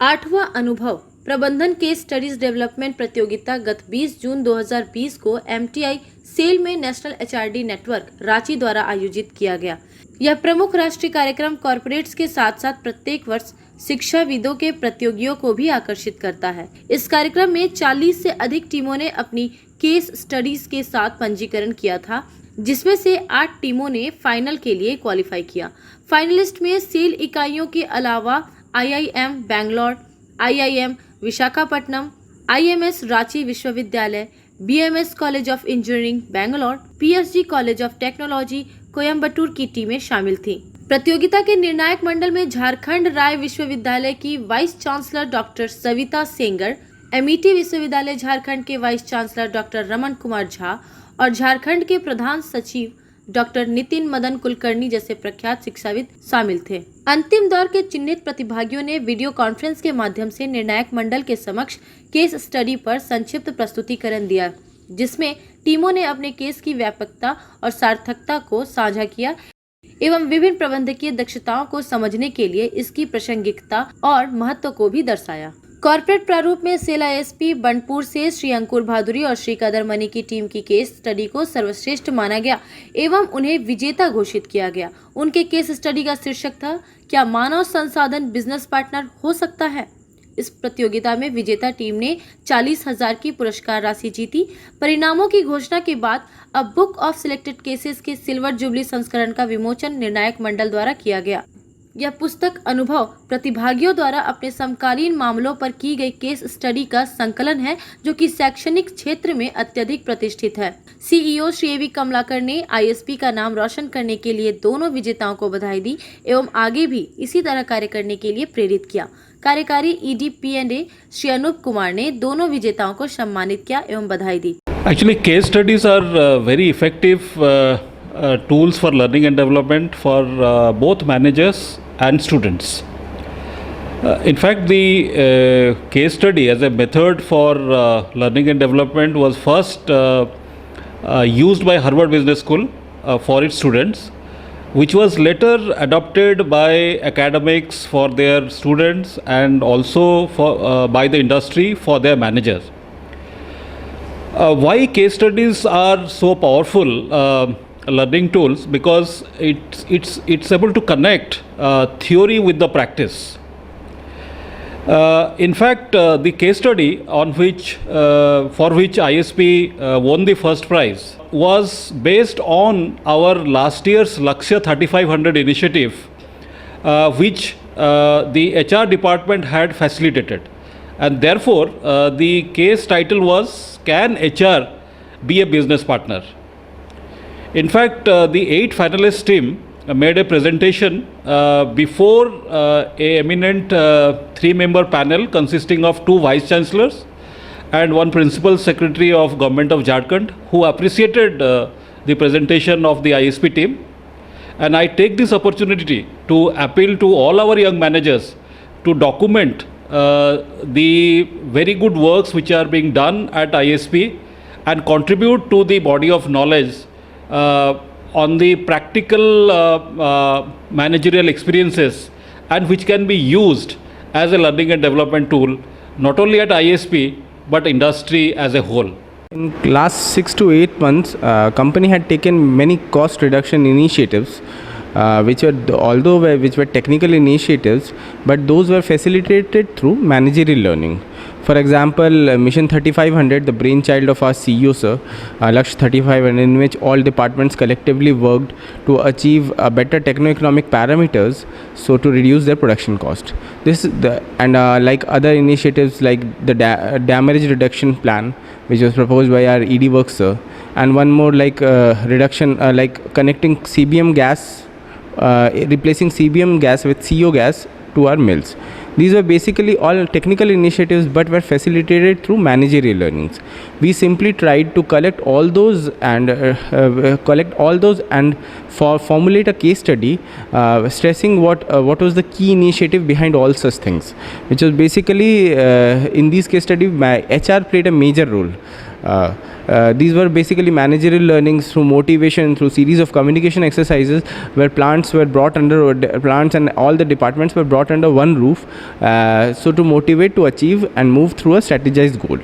8वां अनुभव प्रबंधन case studies development प्रतियोगिता गत 20 जून 2020 को एमटीआई सेल में नेशनल एचआरडी नेटवर्क रांची द्वारा आयोजित किया गया। यह प्रमुख राष्ट्रीय कार्यक्रम कॉर्पोरेट्स के साथ साथ प्रत्येक वर्ष शिक्षाविदों के प्रतियोगियों को भी आकर्षित करता है। इस कार्यक्रम में 40 से अधिक टीमों ने अपनी केस स्टडीज के साथ पंजीकरण किया था, जिसमें से 8 टीमों ने फाइनल के लिए क्वालिफाई किया। फाइनलिस्ट में सेल इकाइयों के अलावा IIM Bangalore, IIM Visakhapatnam, IMS Ranchi विश्वविद्यालय, BMS college of engineering Bangalore, PSG college of technology Coimbatore की टीमें शामिल थीं। प्रतियोगिता के निर्णायक मंडल में झारखंड राय विश्वविद्यालय की vice chancellor doctor Savita Sengar, MET विश्वविद्यालय झारखंड के vice chancellor doctor Raman Kumar Jha और झारखंड के प्रधान सचिव डॉक्टर नितिन मदन कुलकर्णी जैसे प्रख्यात शिक्षाविद शामिल थे। अंतिम दौर के चिन्हित प्रतिभागियों ने वीडियो कॉन्फ्रेंस के माध्यम से निर्णायक मंडल के समक्ष केस स्टडी पर संक्षिप्त प्रस्तुतिकरण दिया, जिसमें टीमों ने अपने केस की व्यापकता और सार्थकता को साझा किया एवं विभिन्न प्रबंधकीय दक्षताओं को समझने के लिए इसकी प्रासंगिकता और महत्व को भी दर्शाया। कॉर्पोरेट प्रारूप में सेल आईएसपी बंडपुर से श्री अंकुर भादुरी और श्री कदर मनी की टीम की केस स्टडी को सर्वश्रेष्ठ माना गया एवं उन्हें विजेता घोषित किया गया। उनके केस स्टडी का शीर्षक था, क्या मानव संसाधन बिजनेस पार्टनर हो सकता है। इस प्रतियोगिता में विजेता टीम ने 40,000 की पुरस्कार राशि जीती। परिणामों की घोषणा के बाद अब बुक ऑफ सिलेक्टेड केसेस के सिल्वर जुबली संस्करण का विमोचन निर्णायक मंडल द्वारा किया गया। यह पुस्तक अनुभव प्रतिभागियों द्वारा अपने समकालीन मामलों पर की गई केस स्टडी का संकलन है, जो कि शैक्षणिक क्षेत्र में अत्यधिक प्रतिष्ठित है। सीईओ श्री एवी कमलाकर ने आईएसपी का नाम रोशन करने के लिए दोनों विजेताओं को बधाई दी एवं आगे भी इसी तरह कार्य करने के लिए प्रेरित किया। कार्यकारी ईडीपीएनए श्री अनूप कुमार ने दोनों विजेताओं को सम्मानित किया एवं बधाई दी। Actually, case studies are very effective tools for learning and development for both managers and students. In fact, the case study as a method for learning and development was first used by Harvard Business School for its students, which was later adopted by academics for their students and also by the industry for their managers. Why case studies are so powerful learning tools? Because it's able to connect theory with the practice. In fact, the case study on which for which ISP won the first prize was based on our last year's Lakshya 3500 initiative, which the HR department had facilitated, and therefore the case title was, "Can HR be a business partner?" In fact, the 8 finalist team made a presentation before a eminent 3-member panel consisting of 2 vice chancellors and 1 principal secretary of Government of Jharkhand, who appreciated the presentation of the ISP team. And I take this opportunity to appeal to all our young managers to document the very good works which are being done at ISP and contribute to the body of knowledge on the practical managerial experiences, and which can be used as a learning and development tool not only at ISP but industry as a whole. In last 6 to 8 months, company had taken many cost reduction initiatives, which were technical initiatives, but those were facilitated through managerial learning. For example, Mission 3500, the brainchild of our CEO sir, Lakshya 3500, in which all departments collectively worked to achieve better techno-economic parameters, so to reduce their production cost. Like other initiatives like the damage reduction plan, which was proposed by our ED work sir, and one more like reduction, like connecting CBM gas, replacing CBM gas with CO gas to our mills. These were basically all technical initiatives but were facilitated through managerial learnings. We simply tried to collect all those and formulate a case study stressing what was the key initiative behind all such things, which was basically in these case study HR played a major role. These were basically managerial learnings through motivation, through series of communication exercises, where plants and all the departments were brought under one roof, so to motivate, to achieve and move through a strategized goal.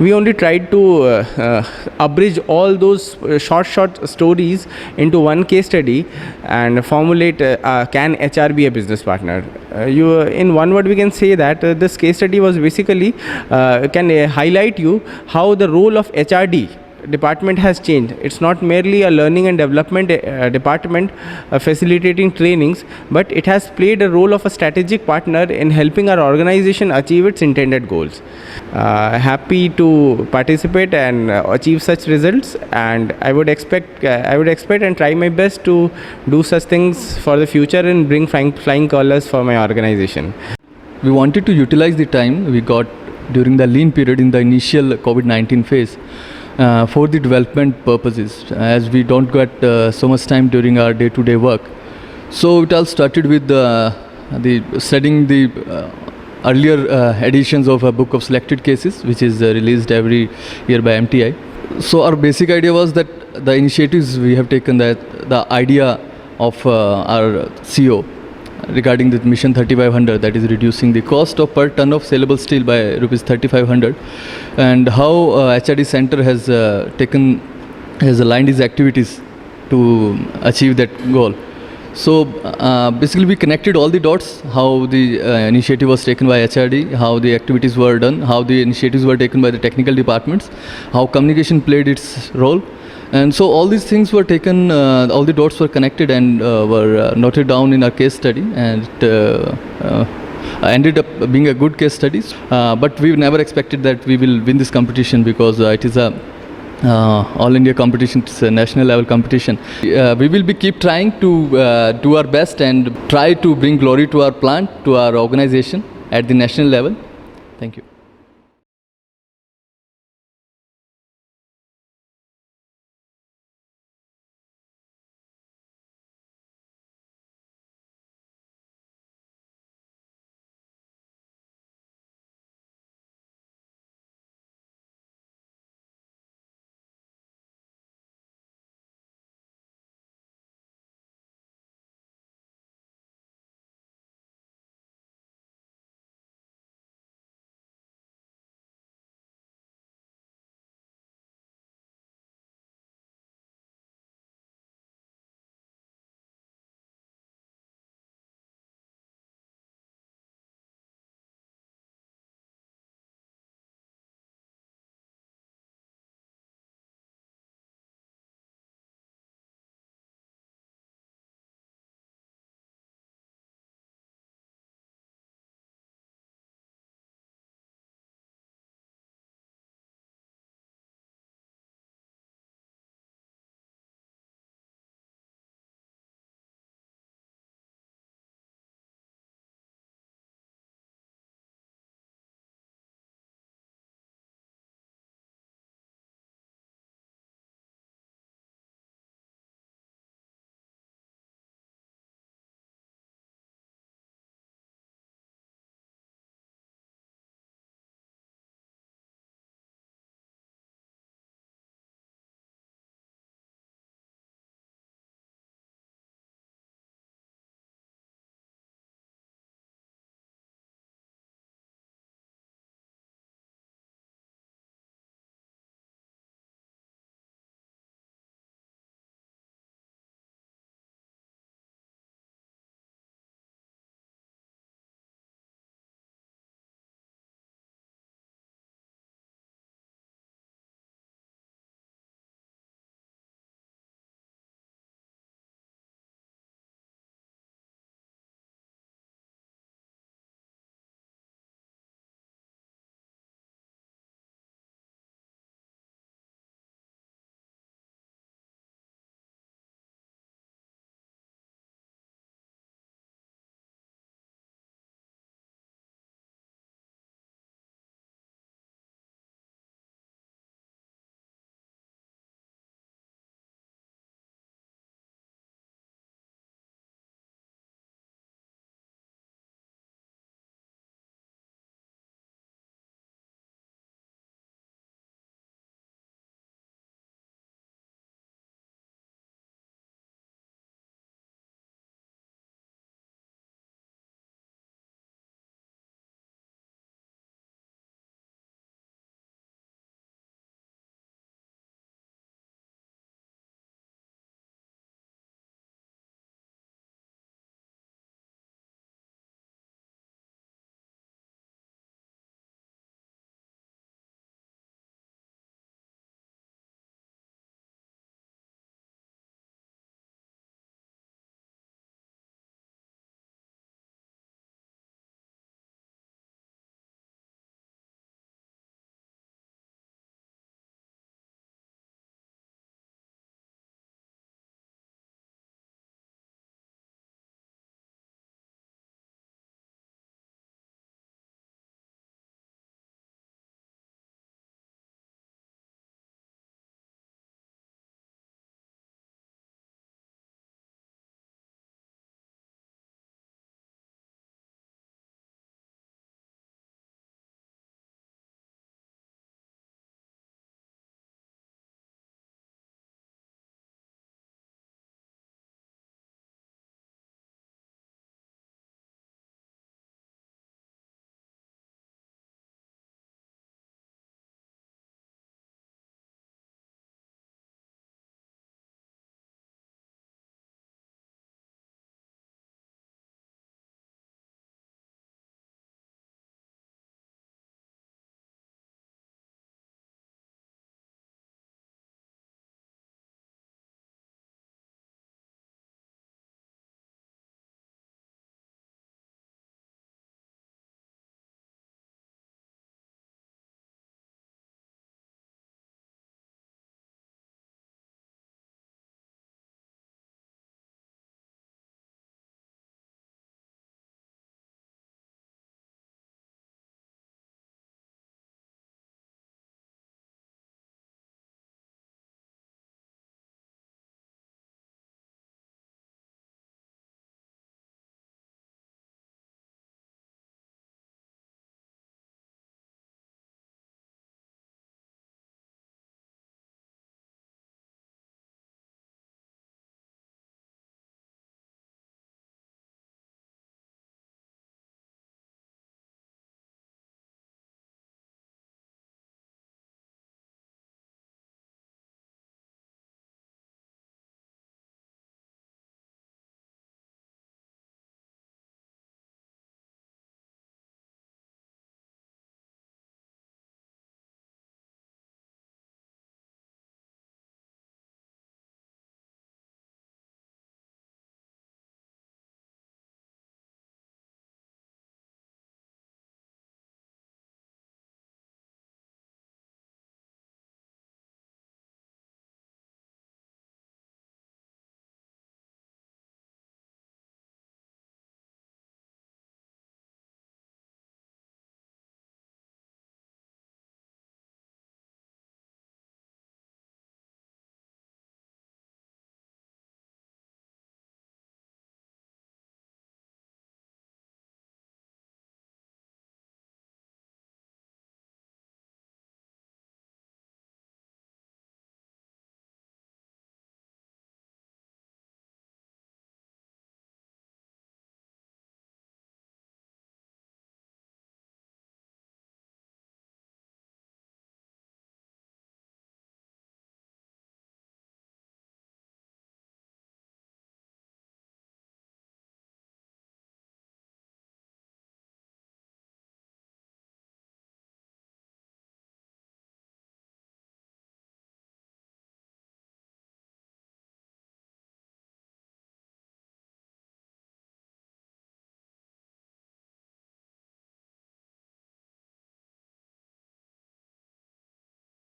We only tried to abridge all those short stories into one case study and formulate can HR be a business partner. In one word we can say that this case study was basically can highlight you how the role of HRD department has changed. It's not merely a learning and development department facilitating trainings, but it has played a role of a strategic partner in helping our organization achieve its intended goals. Happy to participate and achieve such results, and I would expect and try my best to do such things for the future and bring flying colors for my organization. We wanted to utilize the time we got during the lean period in the initial COVID-19 phase for the development purposes, as we don't get so much time during our day-to-day work. So it all started with the studying the earlier editions of a book of selected cases, which is released every year by MTI. So our basic idea was that the initiatives we have taken, that the idea of our CEO regarding the Mission 3500, that is reducing the cost of per ton of saleable steel by rupees 3500, and how HRD Center has aligned its activities to achieve that goal. So basically we connected all the dots, how the initiative was taken by HRD, how the activities were done, how the initiatives were taken by the technical departments, how communication played its role. And so all these things were taken, all the dots were connected and were noted down in our case study, and it ended up being a good case study. But we never expected that we will win this competition, because it is a all India competition, it's a national level competition. We will keep trying to do our best and try to bring glory to our plant, to our organization at the national level. Thank you.